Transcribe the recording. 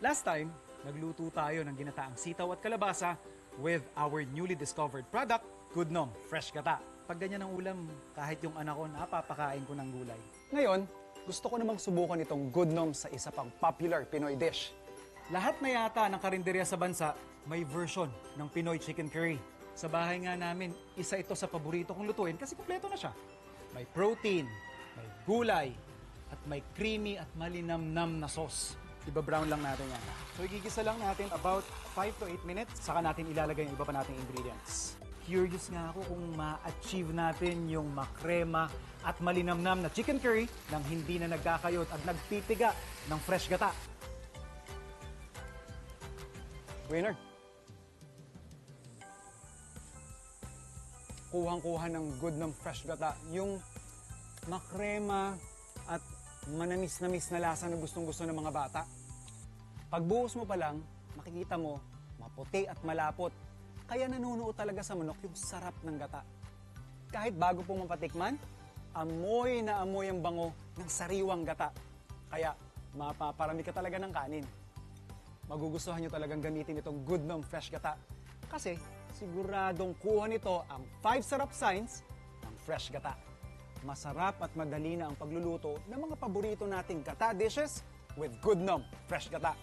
Last time, nagluto tayo ng ginataang sitaw at kalabasa with our newly discovered product, Goodnom Fresh Gata. Pag ganyan ang ulam, kahit yung anak ko, napapakain ko ng gulay. Ngayon, gusto ko namang subukan itong Goodnom sa isa pang popular Pinoy dish. Lahat na yata ng karinderya sa bansa may version ng Pinoy chicken curry. Sa bahay nga namin, isa ito sa paborito kong lutuin kasi kumpleto na siya. May protein, may gulay, at may creamy at malinamnam na sauce. Iba-brown lang natin yan. So igigisa lang natin about 5 to 8 minutes, saka natin ilalagay yung iba pa nating ingredients. Curious nga ako kung ma-achieve natin yung makrema at malinamnam na chicken curry nang hindi na nagkakayot at nagtitiga ng fresh gata. Winner! Kuhang-kuha ng Goodnom Fresh Gata, yung makrema at manamis-namis na lasa na gustong-gusto ng mga bata. Pagbuhos mo pa lang, makikita mo, maputi at malapot. Kaya nanunuot talaga sa manok yung sarap ng gata. Kahit bago pong mapatikman, amoy na amoy ang bango ng sariwang gata. Kaya mapaparami ka talaga ng kanin. Magugustuhan nyo talagang gamitin itong Goodnom Fresh Gata. Kasi siguradong kuha nito ang 5 sarap signs ng Fresh Gata. Masarap at madali na ang pagluluto ng mga paborito nating gata dishes with Goodnom Fresh Gata.